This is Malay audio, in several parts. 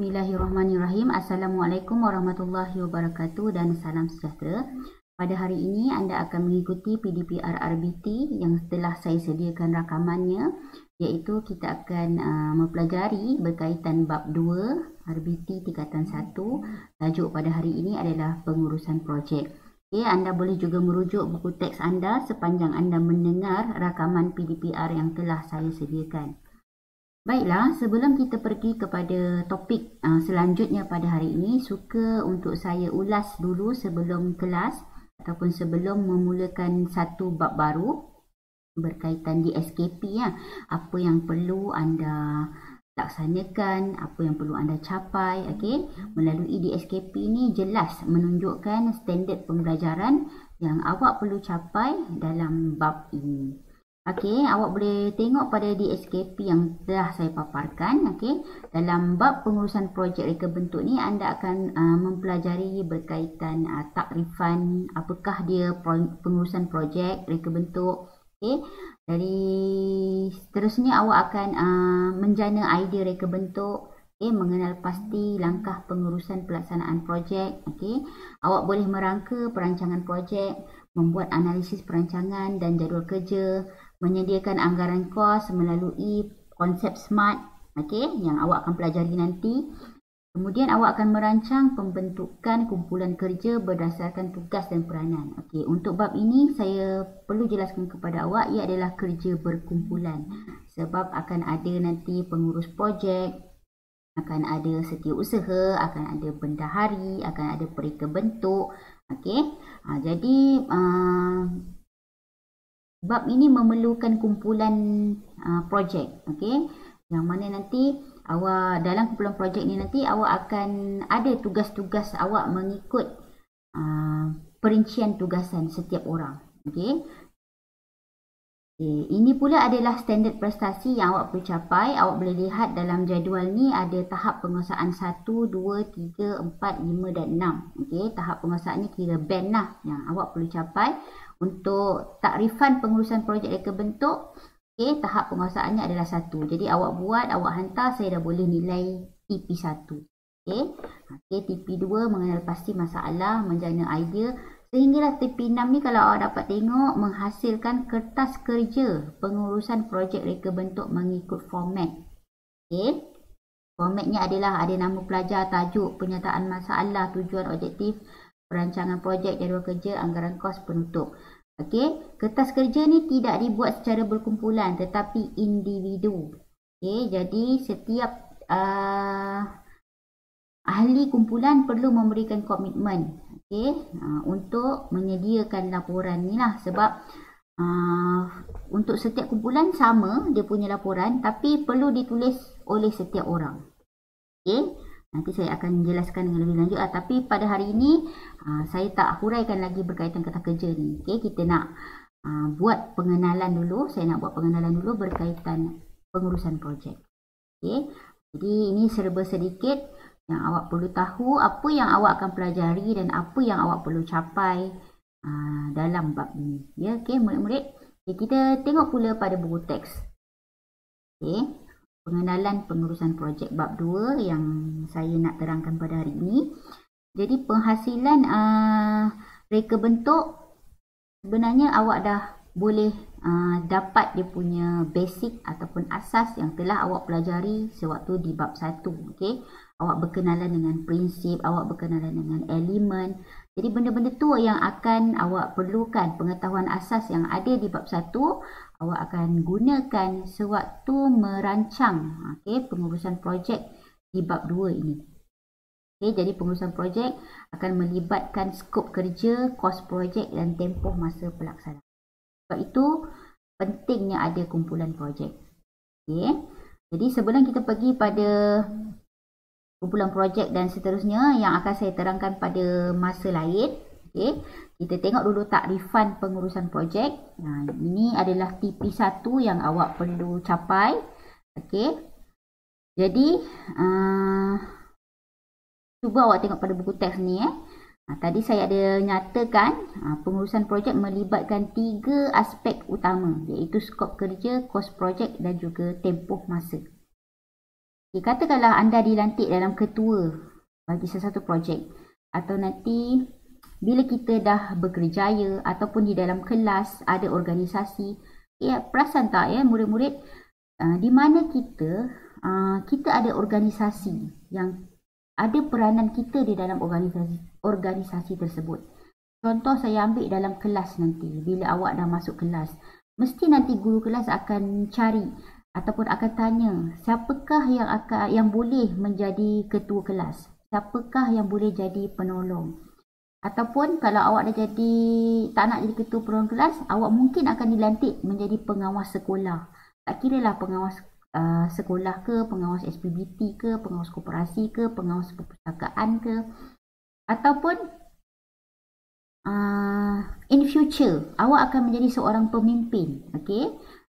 Bismillahirrahmanirrahim. Assalamualaikum warahmatullahi wabarakatuh dan salam sejahtera. Pada hari ini anda akan mengikuti PDPR RBT yang telah saya sediakan rakamannya, iaitu kita akan mempelajari berkaitan bab 2 RBT tingkatan 1. Tajuk pada hari ini adalah pengurusan projek. Okay, anda boleh juga merujuk buku teks anda sepanjang anda mendengar rakaman PDPR yang telah saya sediakan. Baiklah, sebelum kita pergi kepada topik selanjutnya pada hari ini, suka untuk saya ulas dulu sebelum kelas ataupun sebelum memulakan satu bab baru berkaitan di SKP ya. Apa yang perlu anda laksanakan, apa yang perlu anda capai, okey. Melalui di SKP ini jelas menunjukkan standard pembelajaran yang awak perlu capai dalam bab ini. Okey, awak boleh tengok pada di SKP yang telah saya paparkan. Okey, dalam bab pengurusan projek reka bentuk ni anda akan mempelajari berkaitan takrifan apakah dia pengurusan projek reka bentuk. Okey, dari seterusnya awak akan menjana idea reka bentuk. Okay, mengenal pasti langkah pengurusan pelaksanaan projek. Okay, awak boleh merangka perancangan projek, membuat analisis perancangan dan jadual kerja, menyediakan anggaran kos melalui konsep SMART, okay, yang awak akan pelajari nanti. Kemudian awak akan merancang pembentukan kumpulan kerja berdasarkan tugas dan peranan. Okay, untuk bab ini saya perlu jelaskan kepada awak, ia adalah kerja berkumpulan. Sebab akan ada nanti pengurus projek, akan ada setiausaha, akan ada bendahari, akan ada pereka bentuk. Okey. Jadi bab ini memerlukan kumpulan projek, okey. Yang mana nanti awak dalam kumpulan projek ni nanti awak akan ada tugas-tugas awak mengikut perincian tugasan setiap orang. Okey. Ini pula adalah standard prestasi yang awak perlu capai. Awak boleh lihat dalam jadual ni ada tahap penguasaan 1, 2, 3, 4, 5 dan 6. Okey, tahap penguasaan ni kira band lah yang awak perlu capai. Untuk takrifan pengurusan projek reka bentuk, okey, tahap penguasaannya adalah 1. Jadi awak buat, awak hantar, saya dah boleh nilai TP1. Okey, TP2 mengenal pasti masalah, menjana idea. Sehinggalah TP6 ni kalau awak dapat tengok menghasilkan kertas kerja pengurusan projek reka bentuk mengikut format. Okay. Formatnya adalah ada nama pelajar, tajuk, penyataan masalah, tujuan, objektif, perancangan projek, jadual kerja, anggaran kos, penutup. Okay. Kertas kerja ni tidak dibuat secara berkumpulan tetapi individu. Okay. Jadi setiap ahli kumpulan perlu memberikan komitmen. Okay, untuk menyediakan laporan ni lah, sebab untuk setiap kumpulan sama dia punya laporan tapi perlu ditulis oleh setiap orang. Okay, nanti saya akan jelaskan dengan lebih lanjut lah. Tapi pada hari ini saya tak huraikan lagi berkaitan kata kerja ni. Okay, kita nak buat pengenalan dulu. Saya nak buat pengenalan dulu berkaitan pengurusan projek. Okay, jadi ini serba sedikit yang awak perlu tahu, apa yang awak akan pelajari dan apa yang awak perlu capai dalam bab ini. Ya, okey murid-murid. Okay, kita tengok pula pada buku teks. Okey, pengenalan pengurusan projek bab 2 yang saya nak terangkan pada hari ini. Jadi penghasilan reka bentuk sebenarnya awak dah boleh dapat dia punya basic ataupun asas yang telah awak pelajari sewaktu di bab 1. Okey, awak berkenalan dengan prinsip, awak berkenalan dengan elemen. Jadi benda-benda tu yang akan awak perlukan, pengetahuan asas yang ada di bab 1 awak akan gunakan sewaktu merancang pengurusan projek di bab 2 ini. Okay, jadi pengurusan projek akan melibatkan skop kerja, kos projek dan tempoh masa pelaksanaan. Sebab itu pentingnya ada kumpulan projek. Okay. Jadi sebelum kita pergi pada kumpulan projek dan seterusnya yang akan saya terangkan pada masa lain, okay, kita tengok dulu takrifan pengurusan projek. Ini adalah TP1 yang awak perlu capai. Okay. Jadi cuba awak tengok pada buku teks ni. Tadi saya ada nyatakan pengurusan projek melibatkan 3 aspek utama, iaitu skop kerja, kos projek dan juga tempoh masa. Katakanlah anda dilantik dalam ketua bagi sesuatu projek, atau nanti bila kita dah berkerjaya ataupun di dalam kelas ada organisasi, perasan tak murid-murid, di mana kita ada organisasi yang ada peranan kita di dalam organisasi tersebut. Contoh saya ambil dalam kelas nanti, bila awak dah masuk kelas, mesti nanti guru kelas akan cari ataupun akan tanya, siapakah yang boleh menjadi ketua kelas? Siapakah yang boleh jadi penolong? Ataupun kalau awak dah tak nak jadi ketua penolong kelas, awak mungkin akan dilantik menjadi pengawas sekolah. Tak kira lah pengawas sekolah ke, pengawas SPBT ke, pengawas koperasi ke, pengawas perpustakaan ke, ataupun in future awak akan menjadi seorang pemimpin.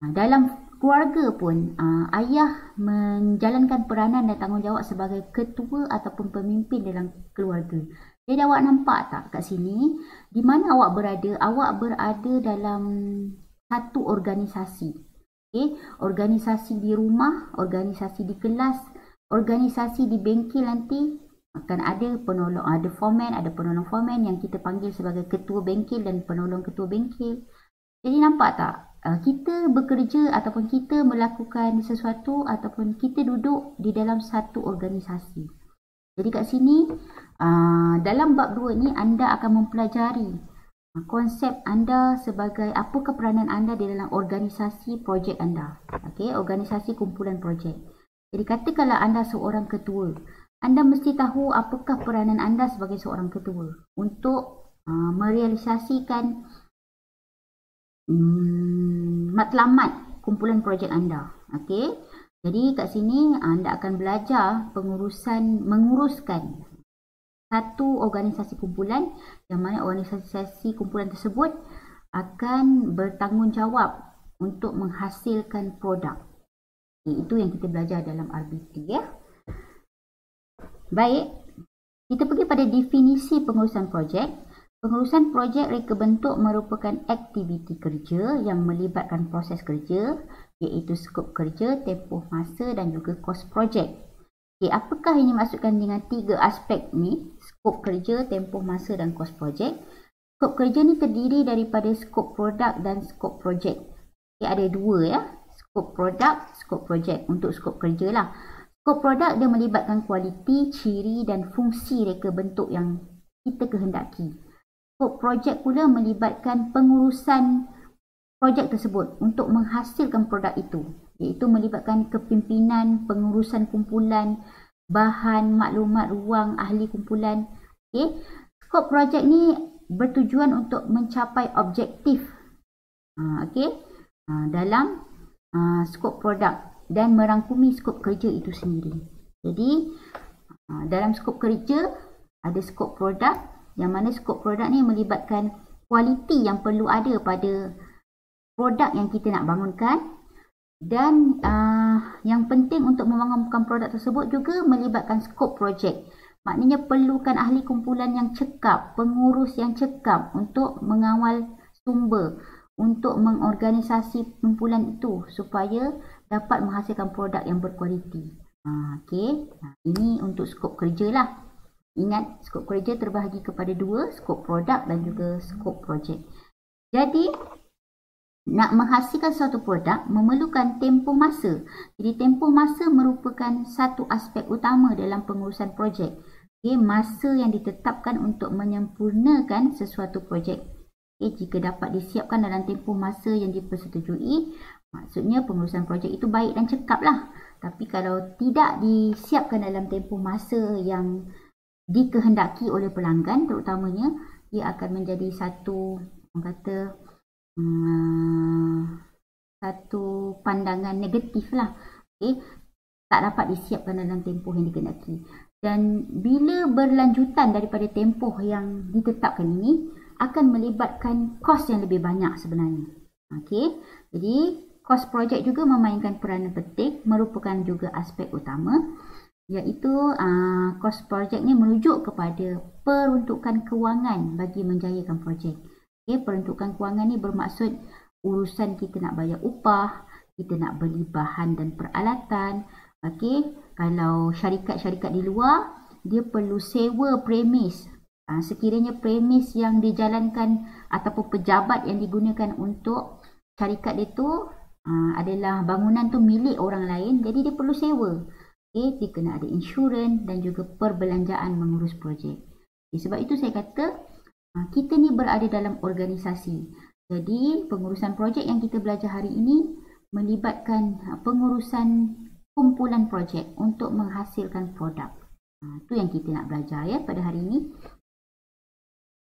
Dalam keluarga pun ayah menjalankan peranan dan tanggungjawab sebagai ketua ataupun pemimpin dalam keluarga. Jadi awak nampak tak kat sini, di mana awak berada dalam satu organisasi. Organisasi di rumah, organisasi di kelas, organisasi di bengkel nanti akan ada penolong, ada foreman, ada penolong foreman yang kita panggil sebagai ketua bengkel dan penolong ketua bengkel. Jadi nampak tak? Kita bekerja ataupun kita melakukan sesuatu ataupun kita duduk di dalam satu organisasi. Jadi kat sini, dalam bab 2 ni anda akan mempelajari konsep anda sebagai apakah peranan anda di dalam organisasi projek anda. Organisasi kumpulan projek. Jadi katakanlah anda seorang ketua, anda mesti tahu apakah peranan anda sebagai seorang ketua untuk merealisasikan matlamat kumpulan projek anda. Jadi kat sini anda akan belajar menguruskan satu organisasi kumpulan, yang mana organisasi kumpulan tersebut akan bertanggungjawab untuk menghasilkan produk. Itu yang kita belajar dalam RBT. Baik, kita pergi pada definisi pengurusan projek. Pengurusan projek reka bentuk merupakan aktiviti kerja yang melibatkan proses kerja, iaitu skop kerja, tempoh masa dan juga kos projek. Apakah ini maksudkan dengan 3 aspek ni? Skop kerja, tempoh masa dan kos projek. Skop kerja ni terdiri daripada skop produk dan skop projek. Ada 2 skop produk, skop projek. Untuk skop kerja lah. Skop produk dia melibatkan kualiti, ciri dan fungsi reka bentuk yang kita kehendaki. Skop projek pula melibatkan pengurusan projek tersebut untuk menghasilkan produk itu, iaitu melibatkan kepimpinan, pengurusan kumpulan, bahan, maklumat, ruang, ahli kumpulan. Skop projek ni bertujuan untuk mencapai objektif dalam skop produk dan merangkumi skop kerja itu sendiri. Jadi dalam skop kerja ada skop produk, yang mana skop produk ni melibatkan kualiti yang perlu ada pada produk yang kita nak bangunkan, dan yang penting untuk membangunkan produk tersebut juga melibatkan skop projek. Maknanya perlukan ahli kumpulan yang cekap, pengurus yang cekap untuk mengawal sumber, untuk mengorganisasi kumpulan itu supaya dapat menghasilkan produk yang berkualiti. Ini untuk skop kerja lah. Ingat, skop kerja terbahagi kepada 2, skop produk dan juga skop projek. Jadi nak menghasilkan suatu produk memerlukan tempoh masa. Jadi tempoh masa merupakan satu aspek utama dalam pengurusan projek. Masa yang ditetapkan untuk menyempurnakan sesuatu projek. Jika dapat disiapkan dalam tempoh masa yang dipersetujui, maksudnya pengurusan projek itu baik dan cekap lah. Tapi kalau tidak disiapkan dalam tempoh masa yang dikehendaki oleh pelanggan terutamanya, ia akan menjadi satu pandangan negatif lah. Tak dapat disiapkan dalam tempoh yang dikehendaki. Dan bila berlanjutan daripada tempoh yang ditetapkan ini, akan melibatkan kos yang lebih banyak sebenarnya. Jadi kos projek juga memainkan peranan penting, merupakan juga aspek utama, iaitu kos projek ni merujuk kepada peruntukan kewangan bagi menjayakan projek. Peruntukan kewangan ni bermaksud urusan kita nak bayar upah, kita nak beli bahan dan peralatan, Okey, kalau syarikat-syarikat di luar, dia perlu sewa premis. Sekiranya premis yang dijalankan ataupun pejabat yang digunakan untuk syarikat itu adalah bangunan tu milik orang lain, jadi dia perlu sewa. Okay, dia kena ada insurans dan juga perbelanjaan mengurus projek. Okay, sebab itu saya kata kita ni berada dalam organisasi. Jadi pengurusan projek yang kita belajar hari ini melibatkan pengurusan kumpulan projek untuk menghasilkan produk. Itu yang kita nak belajar ya pada hari ini.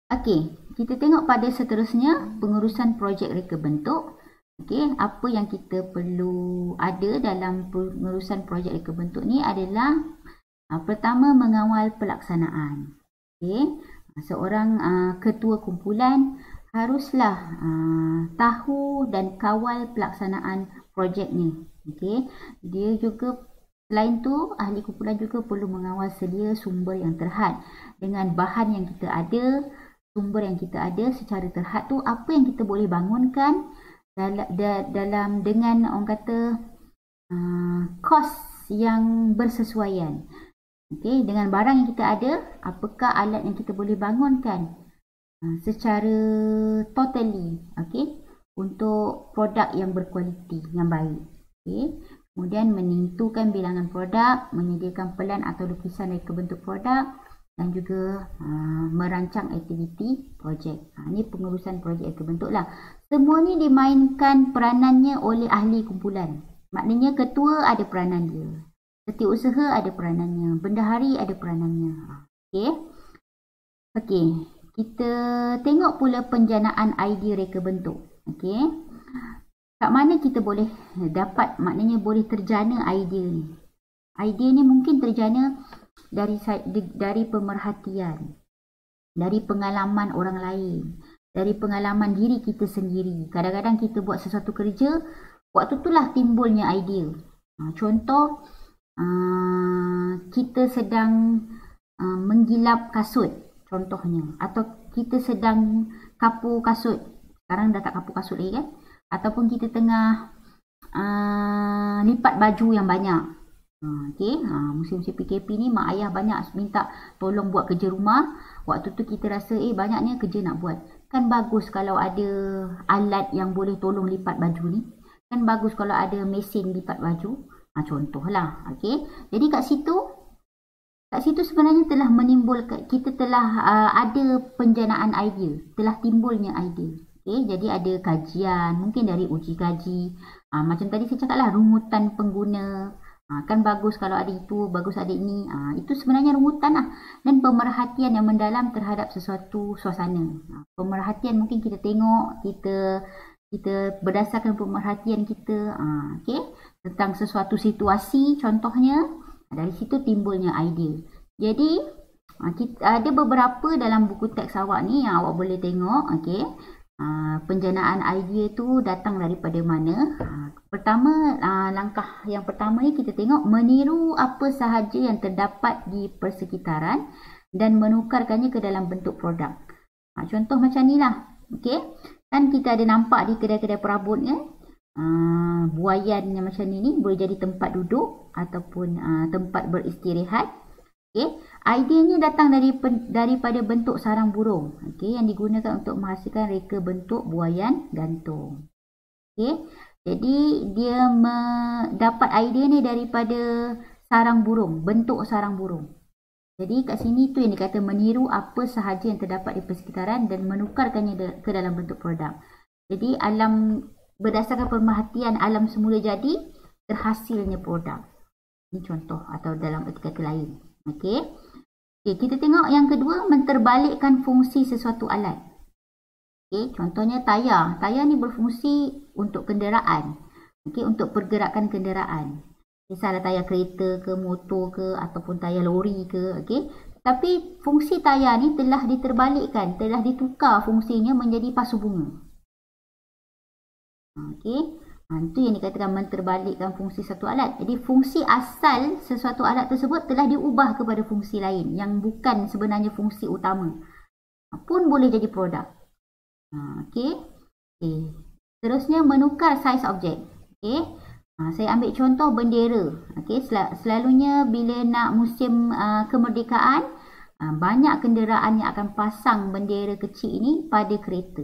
Okey, kita tengok pada seterusnya pengurusan projek reka bentuk. Okey, apa yang kita perlu ada dalam pengurusan projek reka bentuk ni adalah pertama mengawal pelaksanaan. Okey, seorang ketua kumpulan haruslah tahu dan kawal pelaksanaan projek ni. Okey, dia juga selain tu ahli kumpulan juga perlu mengawal sedia sumber yang terhad dengan bahan yang kita ada, sumber yang kita ada secara terhad tu apa yang kita boleh bangunkan dalam dengan orang kata kos yang bersesuaian. Okey, dengan barang yang kita ada, apakah alat yang kita boleh bangunkan secara totally, okey, untuk produk yang berkualiti, yang baik. Okey, kemudian menentukan bilangan produk, menyediakan pelan atau lukisan reka bentuk produk dan juga merancang aktiviti projek. Ini pengurusan projek reka bentuk lah. Semua ni dimainkan peranannya oleh ahli kumpulan. Maknanya ketua ada peranan dia. Setiausaha ada peranannya. Bendahari ada peranannya. Okey. Okey. Kita tengok pula penjanaan idea reka bentuk. Okey. Kat mana kita boleh dapat, maknanya boleh terjana idea ni. Idea ni mungkin terjana dari pemerhatian, dari pengalaman orang lain, dari pengalaman diri kita sendiri. Kadang-kadang kita buat sesuatu kerja, waktu itulah timbulnya idea. Contoh, kita sedang menggilap kasut contohnya, atau kita sedang kapur kasut, sekarang dah tak kapur kasut lagi kan, ataupun kita tengah lipat baju yang banyak. Okay, musim-musim PKP ni mak ayah banyak minta tolong buat kerja rumah. Waktu tu kita rasa banyaknya kerja nak buat. Kan bagus kalau ada alat yang boleh tolong lipat baju ni. Kan bagus kalau ada mesin lipat baju. Contohlah. Okay, jadi kat situ sebenarnya telah menimbulkan, kita telah ada penjanaan idea, telah timbulnya idea. Okay, jadi ada kajian, mungkin dari uji kaji. Macam tadi saya cakap lah, rungutan pengguna. Kan bagus kalau ada itu, bagus ada ini. Itu sebenarnya rungutan lah. Dan pemerhatian yang mendalam terhadap sesuatu suasana. Pemerhatian mungkin kita tengok, kita berdasarkan pemerhatian kita, okay, tentang sesuatu situasi contohnya, dari situ timbulnya idea. Jadi ada beberapa dalam buku teks awak ni yang awak boleh tengok. Okay, penjanaan idea tu datang daripada mana? Pertama, langkah yang pertama ni kita tengok meniru apa sahaja yang terdapat di persekitaran dan menukarkannya ke dalam bentuk produk. Contoh macam ni lah. Okay, kan kita ada nampak di kedai-kedai perabot kan, buaian yang macam ni boleh jadi tempat duduk ataupun tempat beristirahat. Okay, ideanya datang daripada bentuk sarang burung, okay, yang digunakan untuk menghasilkan reka bentuk buaian gantung. Okay, jadi dia dapat idea ni daripada sarang burung, bentuk sarang burung. Jadi kat sini tu yang dikata meniru apa sahaja yang terdapat di persekitaran dan menukarkannya ke dalam bentuk produk. Jadi berdasarkan pemerhatian alam semula jadi, terhasilnya produk. Ini contoh atau dalam erti kata lain. Okey. Kita tengok yang kedua, menterbalikkan fungsi sesuatu alat. Okey, contohnya tayar. Tayar ni berfungsi untuk kenderaan. Okey, untuk pergerakan kenderaan. Misalnya tayar kereta ke, motor ke, ataupun tayar lori ke. Okey. Tapi fungsi tayar ni telah diterbalikkan, telah ditukar fungsinya menjadi pasu bunga. Okey. Itu yang dikatakan menterbalikkan fungsi satu alat. Jadi fungsi asal sesuatu alat tersebut telah diubah kepada fungsi lain yang bukan sebenarnya fungsi utama. Pun boleh jadi produk. Okey. Terusnya menukar saiz objek. Okey. Saya ambil contoh bendera. Okey, selalunya bila nak musim kemerdekaan, banyak kenderaan yang akan pasang bendera kecil ini pada kereta,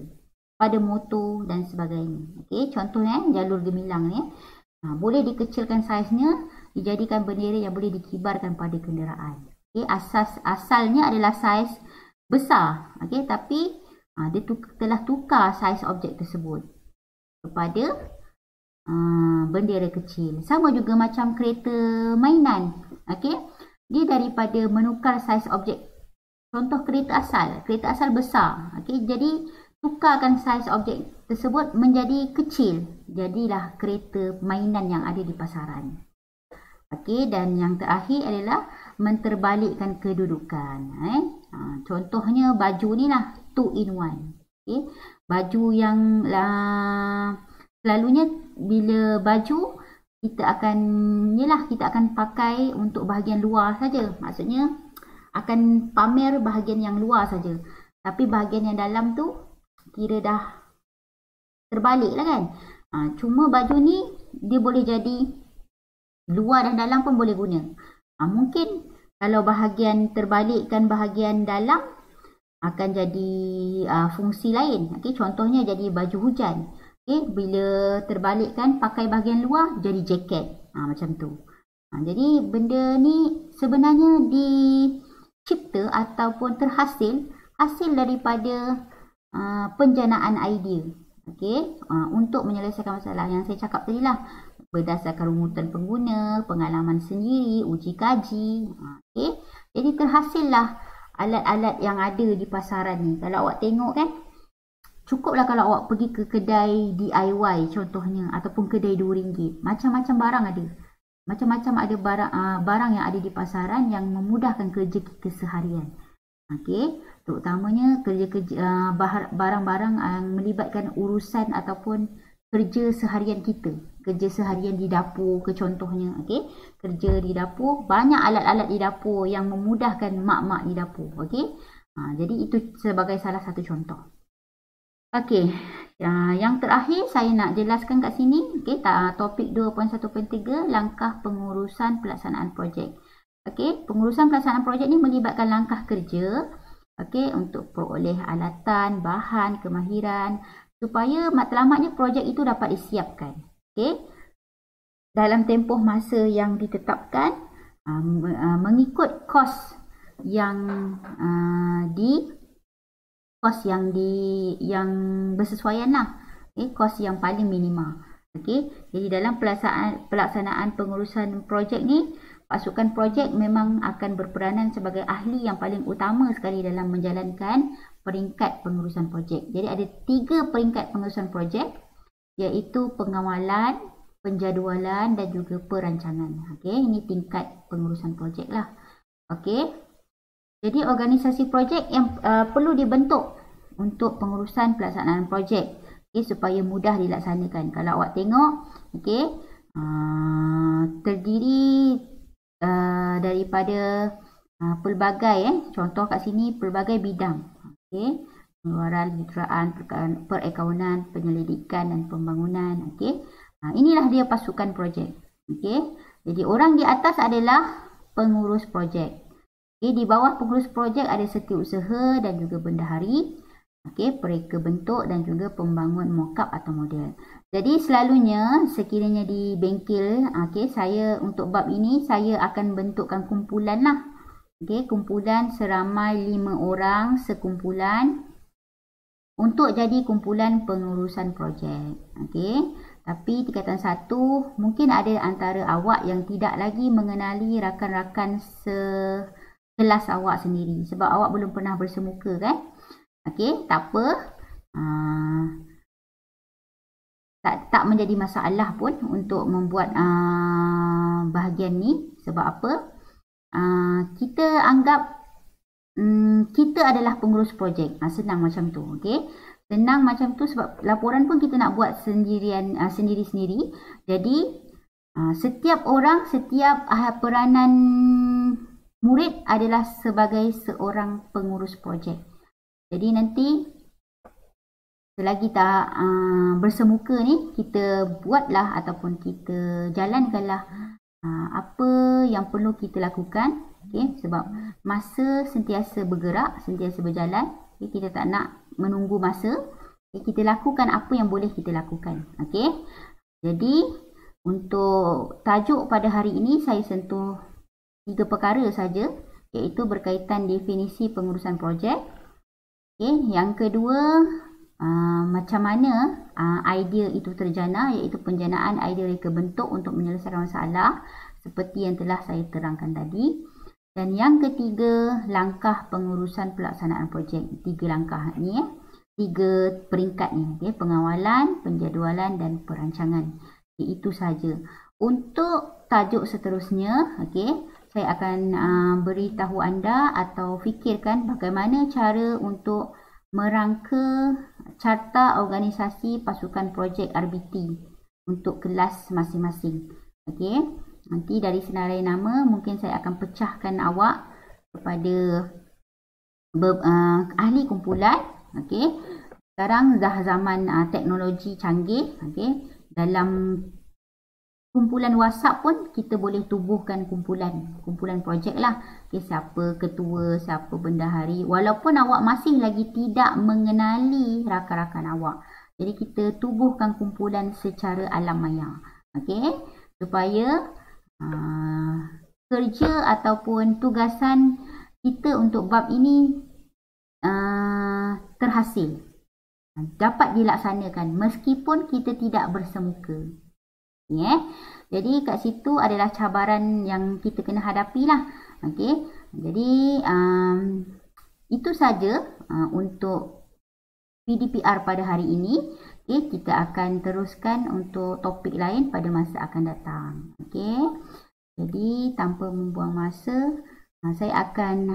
pada motor dan sebagainya. Okey, contohnya jalur gemilang ni. Boleh dikecilkan saiznya, dijadikan bendera yang boleh dikibarkan pada kenderaan. Okey, asalnya adalah saiz besar. Okey, tapi dia telah tukar saiz objek tersebut kepada bendera kecil. Sama juga macam kereta mainan. Okey, dia daripada menukar saiz objek. Contoh kereta asal besar. Okey, jadi tukarkan saiz objek tersebut menjadi kecil. Jadilah kereta mainan yang ada di pasaran. Okey, dan yang terakhir adalah menterbalikkan kedudukan. Contohnya baju ni lah, 2 in 1. Okey, baju yang selalunya bila baju kita akan pakai untuk bahagian luar saja. Maksudnya akan pamer bahagian yang luar saja. Tapi bahagian yang dalam tu kira dah terbalik lah kan. Cuma baju ni dia boleh jadi luar dan dalam pun boleh guna. Mungkin kalau bahagian terbalikkan bahagian dalam akan jadi fungsi lain. Okay, contohnya jadi baju hujan. Okay, bila terbalikkan pakai bahagian luar jadi jaket. Macam tu. Jadi benda ni sebenarnya dicipta ataupun hasil daripada penjanaan idea. Okay, untuk menyelesaikan masalah yang saya cakap tadi lah. Berdasarkan rumutan pengguna, pengalaman sendiri, uji kaji. Okay, jadi terhasillah alat-alat yang ada di pasaran ni. Kalau awak tengok kan, cukuplah kalau awak pergi ke kedai DIY contohnya ataupun kedai RM2. Macam-macam barang ada. Macam-macam ada barang yang ada di pasaran yang memudahkan kerja kita seharian. Okey, terutamanya kerja-kerja barang-barang yang melibatkan urusan ataupun kerja seharian kita. Kerja seharian di dapur ke contohnya. Okey, kerja di dapur, banyak alat-alat di dapur yang memudahkan mak-mak di dapur. Okey, jadi itu sebagai salah satu contoh. Okey, yang terakhir saya nak jelaskan kat sini. Okey, topik 2.1.3, langkah pengurusan pelaksanaan projek. Okey, pengurusan pelaksanaan projek ni melibatkan langkah kerja. Okey, untuk peroleh alatan, bahan, kemahiran supaya matlamatnya projek itu dapat disiapkan. Okey, dalam tempoh masa yang ditetapkan, mengikut kos yang yang bersesuaian lah. Okay, kos yang paling minima. Okay, jadi dalam pelaksanaan pengurusan projek ni, pasukan projek memang akan berperanan sebagai ahli yang paling utama sekali dalam menjalankan peringkat pengurusan projek. Jadi ada 3 peringkat pengurusan projek, iaitu pengawalan, penjadualan dan juga perancangan. Okay, ini tingkat pengurusan projek lah. Okay, jadi organisasi projek yang perlu dibentuk untuk pengurusan pelaksanaan projek, okay, supaya mudah dilaksanakan. Kalau awak tengok, okay, terdiri daripada pelbagai, contoh kat sini pelbagai bidang. Okay, pengeluaran, kejuraan, perakaunan, penyelidikan dan pembangunan. Okay, inilah dia pasukan projek. Okay, jadi orang di atas adalah pengurus projek. Okay, di bawah pengurus projek ada setiausaha dan juga bendahari. Okay, pereka bentuk dan juga pembangun mockup atau model. Jadi selalunya sekiranya di bengkel, okay, saya untuk bab ini saya akan bentukkan kumpulan lah. Okay, kumpulan seramai 5 orang sekumpulan untuk jadi kumpulan pengurusan projek. Okay, tapi tingkatan 1 mungkin ada antara awak yang tidak lagi mengenali rakan-rakan sekelas awak sendiri sebab awak belum pernah bersemuka kan. Okey, tak apa. Tak menjadi masalah pun untuk membuat bahagian ni. Sebab apa? Kita anggap kita adalah pengurus projek. Senang macam tu. Okey, senang macam tu sebab laporan pun kita nak buat sendiri-sendiri. Jadi setiap orang, setiap peranan murid adalah sebagai seorang pengurus projek. Jadi nanti selagi tak bersemuka ni, kita buatlah ataupun kita jalankanlah apa yang perlu kita lakukan. Okay? Sebab masa sentiasa bergerak, sentiasa berjalan. Okay? Kita tak nak menunggu masa. Okay? Kita lakukan apa yang boleh kita lakukan. Okay? Jadi untuk tajuk pada hari ini, saya sentuh 3 perkara saja, iaitu berkaitan definisi pengurusan projek. Okay? Yang kedua, macam mana idea itu terjana, iaitu penjanaan idea reka bentuk untuk menyelesaikan masalah seperti yang telah saya terangkan tadi. Dan yang ketiga, langkah pengurusan pelaksanaan projek. 3 langkah ni, 3 peringkat ni, okay? Pengawalan, penjadualan dan perancangan. Okay, itu saja. Untuk tajuk seterusnya, okay, saya akan beritahu anda atau fikirkan bagaimana cara untuk merangka carta organisasi pasukan projek RBT untuk kelas masing-masing. Okey, nanti dari senarai nama mungkin saya akan pecahkan awak kepada ahli kumpulan. Okey, sekarang dah zaman teknologi canggih. Okey, dalam kumpulan WhatsApp pun kita boleh tubuhkan kumpulan projek lah. Okay, siapa ketua, siapa bendahari, walaupun awak masih lagi tidak mengenali rakan-rakan awak. Jadi kita tubuhkan kumpulan secara alam maya. Okay, supaya kerja ataupun tugasan kita untuk bab ini terhasil, dapat dilaksanakan meskipun kita tidak bersemuka. Jadi kat situ adalah cabaran yang kita kena hadapi lah. Okay. Jadi itu saja untuk PDPR pada hari ini. Okay. Kita akan teruskan untuk topik lain pada masa akan datang. Okay. Jadi tanpa membuang masa, saya akan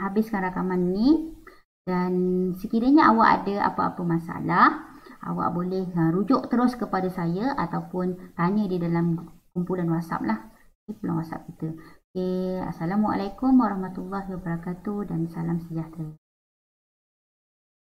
habiskan rakaman ini. Dan sekiranya awak ada apa-apa masalah, awak boleh rujuk terus kepada saya ataupun tanya di dalam kumpulan WhatsApp lah. Kumpulan WhatsApp kita. Okay. Assalamualaikum warahmatullahi wabarakatuh dan salam sejahtera.